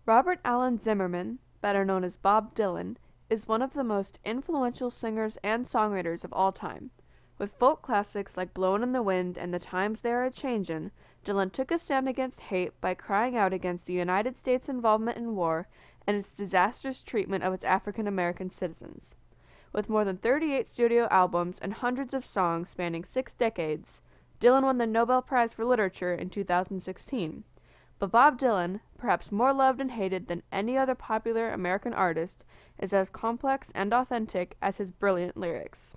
Robert Allen Zimmerman, better known as Bob Dylan, is one of the most influential singers and songwriters of all time. With folk classics like Blowin' in the Wind and The Times They Are A-Changin', Dylan took a stand against hate by crying out against the United States' involvement in war and its disastrous treatment of its African American citizens. With more than 38 studio albums and hundreds of songs spanning 6 decades, Dylan won the Nobel Prize for Literature in 2016. But Bob Dylan, perhaps more loved and hated than any other popular American artist, is as complex and authentic as his brilliant lyrics.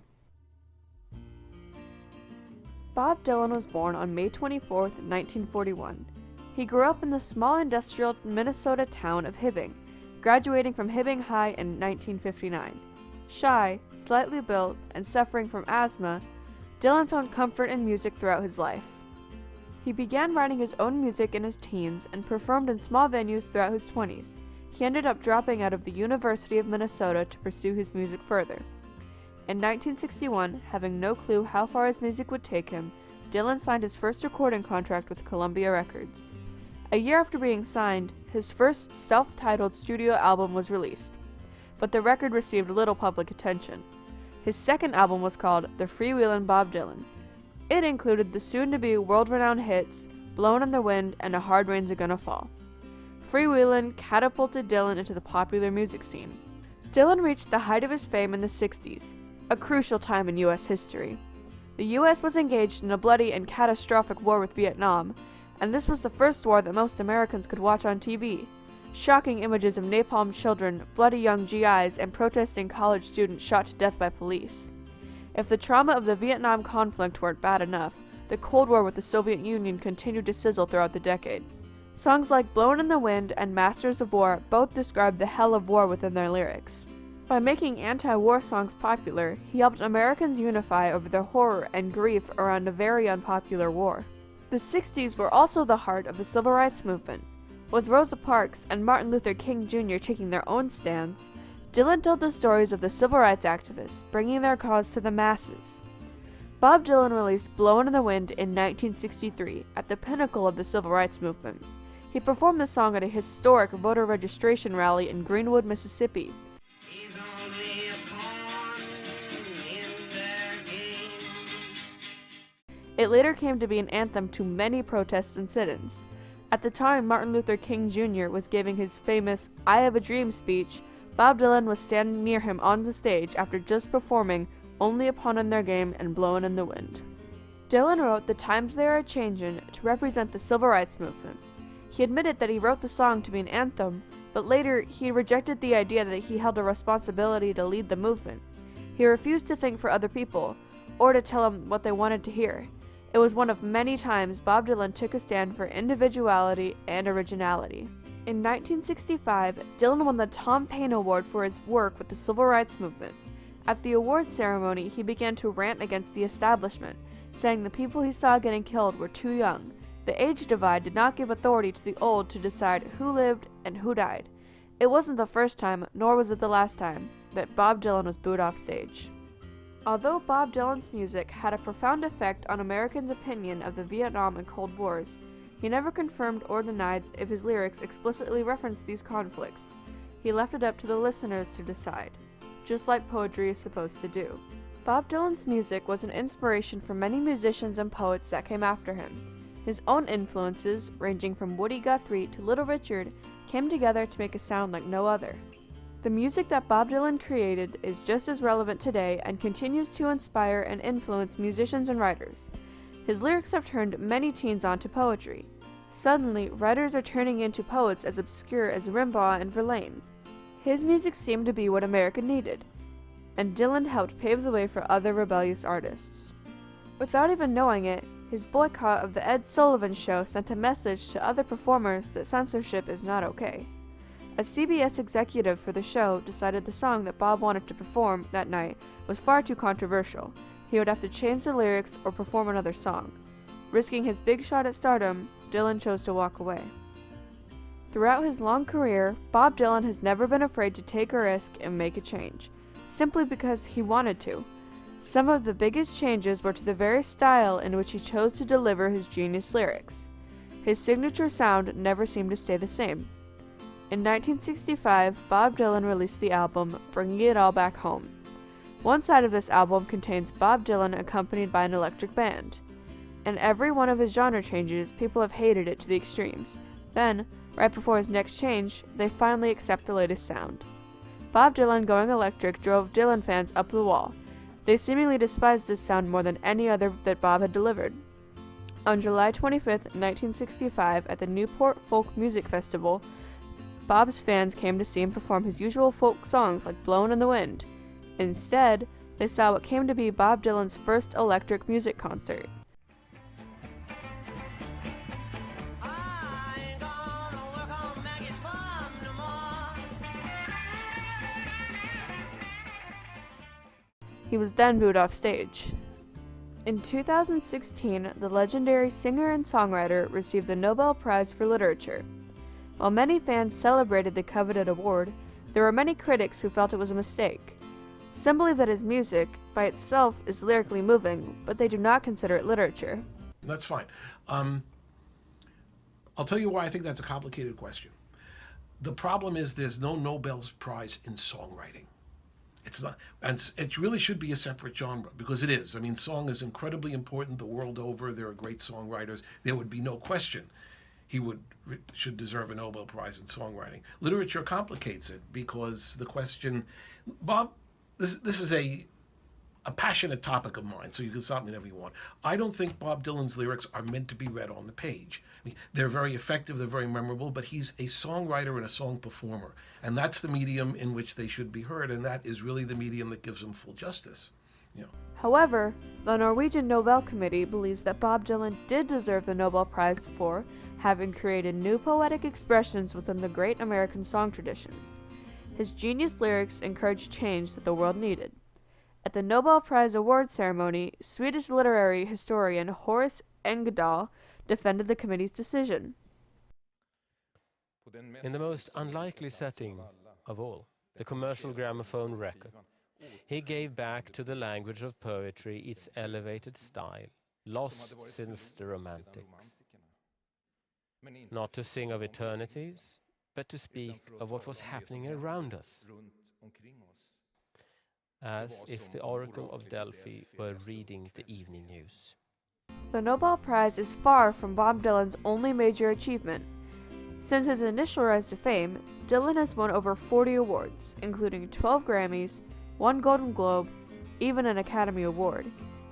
Bob Dylan was born on May 24, 1941. He grew up in the small industrial Minnesota town of Hibbing, graduating from Hibbing High in 1959. Shy, slightly built, and suffering from asthma, Dylan found comfort in music throughout his life. He began writing his own music in his teens and performed in small venues throughout his 20s. He ended up dropping out of the University of Minnesota to pursue his music further. In 1961, having no clue how far his music would take him, Dylan signed his first recording contract with Columbia Records. A year after being signed, his first self-titled studio album was released, but the record received little public attention. His second album was called The Freewheelin' Bob Dylan. It included the soon-to-be world-renowned hits Blowin' in the Wind and A Hard Rain's a Gonna Fall. Freewheelin' catapulted Dylan into the popular music scene. Dylan reached the height of his fame in the 60s, a crucial time in U.S. history. The U.S. was engaged in a bloody and catastrophic war with Vietnam, and this was the first war that most Americans could watch on TV. Shocking images of napalm children, bloody young GIs, and protesting college students shot to death by police. If the trauma of the Vietnam conflict weren't bad enough, the Cold War with the Soviet Union continued to sizzle throughout the decade. Songs like Blowin' in the Wind and Masters of War both describe the hell of war within their lyrics. By making anti-war songs popular, he helped Americans unify over their horror and grief around a very unpopular war. The 60s were also the heart of the Civil Rights Movement. With Rosa Parks and Martin Luther King Jr. taking their own stands, Dylan told the stories of the civil rights activists, bringing their cause to the masses. Bob Dylan released Blowin' in the Wind in 1963, at the pinnacle of the civil rights movement. He performed the song at a historic voter registration rally in Greenwood, Mississippi. It later came to be an anthem to many protests and sit-ins. At the time Martin Luther King Jr. was giving his famous "I Have a Dream" speech, Bob Dylan was standing near him on the stage after just performing Only a Pawn in Their Game and Blowin' in the Wind. Dylan wrote The Times They Are A-Changin' to represent the civil rights movement. He admitted that he wrote the song to be an anthem, but later he rejected the idea that he held a responsibility to lead the movement. He refused to think for other people, or to tell them what they wanted to hear. It was one of many times Bob Dylan took a stand for individuality and originality. In 1965, Dylan won the Tom Paine Award for his work with the civil rights movement. At the award ceremony, he began to rant against the establishment, saying the people he saw getting killed were too young. The age divide did not give authority to the old to decide who lived and who died. It wasn't the first time, nor was it the last time, that Bob Dylan was booed off stage. Although Bob Dylan's music had a profound effect on Americans' opinion of the Vietnam and Cold Wars, he never confirmed or denied if his lyrics explicitly referenced these conflicts. He left it up to the listeners to decide, just like poetry is supposed to do. Bob Dylan's music was an inspiration for many musicians and poets that came after him. His own influences, ranging from Woody Guthrie to Little Richard, came together to make a sound like no other. The music that Bob Dylan created is just as relevant today and continues to inspire and influence musicians and writers. His lyrics have turned many teens onto poetry. Suddenly, writers are turning into poets as obscure as Rimbaud and Verlaine. His music seemed to be what America needed, and Dylan helped pave the way for other rebellious artists. Without even knowing it, his boycott of the Ed Sullivan Show sent a message to other performers that censorship is not okay. A CBS executive for the show decided the song that Bob wanted to perform that night was far too controversial. He would have to change the lyrics or perform another song. Risking his big shot at stardom, Dylan chose to walk away. Throughout his long career, Bob Dylan has never been afraid to take a risk and make a change, simply because he wanted to. Some of the biggest changes were to the very style in which he chose to deliver his genius lyrics. His signature sound never seemed to stay the same. In 1965, Bob Dylan released the album Bringing It All Back Home. One side of this album contains Bob Dylan accompanied by an electric band. In every one of his genre changes, people have hated it to the extremes. Then, right before his next change, they finally accept the latest sound. Bob Dylan going electric drove Dylan fans up the wall. They seemingly despised this sound more than any other that Bob had delivered. On July 25, 1965, at the Newport Folk Music Festival, Bob's fans came to see him perform his usual folk songs like Blowin' in the Wind. Instead, they saw what came to be Bob Dylan's first electric music concert. He was then booed off stage. In 2016, the legendary singer and songwriter received the Nobel Prize for Literature. While many fans celebrated the coveted award, there were many critics who felt it was a mistake. Some believe that his music, by itself, is lyrically moving, but they do not consider it literature. That's fine. I'll tell you why I think that's a complicated question. The problem is there's no Nobel Prize in songwriting. It's not, and it really should be a separate genre, because it is. I mean, song is incredibly important the world over. There are great songwriters. There would be no question he should deserve a Nobel Prize in songwriting. Literature complicates it, because the question, Bob, this is a passionate topic of mine, so you can stop me whenever you want. I don't think Bob Dylan's lyrics are meant to be read on the page. I mean, they're very effective, they're very memorable, but he's a songwriter and a song performer, and that's the medium in which they should be heard, and that is really the medium that gives them full justice. You know. However, the Norwegian Nobel Committee believes that Bob Dylan did deserve the Nobel Prize for having created new poetic expressions within the great American song tradition. His genius lyrics encouraged change that the world needed. At the Nobel Prize award ceremony, Swedish literary historian Horace Engdahl defended the committee's decision. In the most unlikely setting of all, the commercial gramophone record, he gave back to the language of poetry its elevated style, lost since the Romantics. Not to sing of eternities, but to speak of what was happening around us, as if the Oracle of Delphi were reading the evening news. The Nobel Prize is far from Bob Dylan's only major achievement. Since his initial rise to fame, Dylan has won over 40 awards, including 12 Grammys, 1 Golden Globe, even an Academy Award.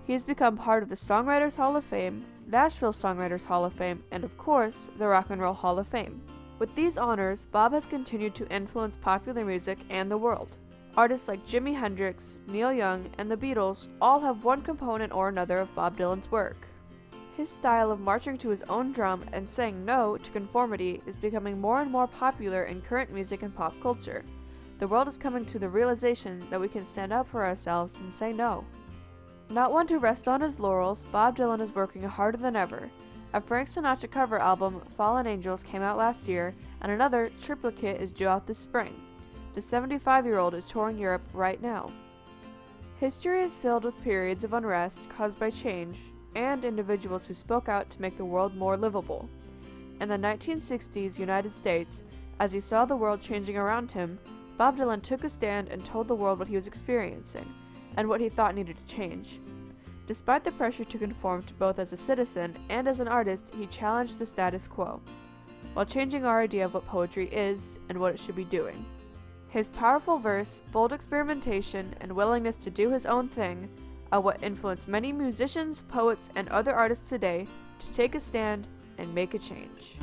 He has become part of the Songwriters Hall of Fame, Nashville Songwriters Hall of Fame, and of course, the Rock and Roll Hall of Fame. With these honors, Bob has continued to influence popular music and the world. Artists like Jimi Hendrix, Neil Young, and the Beatles all have one component or another of Bob Dylan's work. His style of marching to his own drum and saying no to conformity is becoming more and more popular in current music and pop culture. The world is coming to the realization that we can stand up for ourselves and say no. Not one to rest on his laurels, Bob Dylan is working harder than ever. A Frank Sinatra cover album, Fallen Angels, came out last year, and another, Triplicate, is due out this spring. The 75-year-old is touring Europe right now. History is filled with periods of unrest caused by change, and individuals who spoke out to make the world more livable. In the 1960s United States, as he saw the world changing around him, Bob Dylan took a stand and told the world what he was experiencing, and what he thought needed to change. Despite the pressure to conform to both as a citizen and as an artist, he challenged the status quo, while changing our idea of what poetry is and what it should be doing. His powerful verse, bold experimentation, and willingness to do his own thing are what influence many musicians, poets, and other artists today to take a stand and make a change.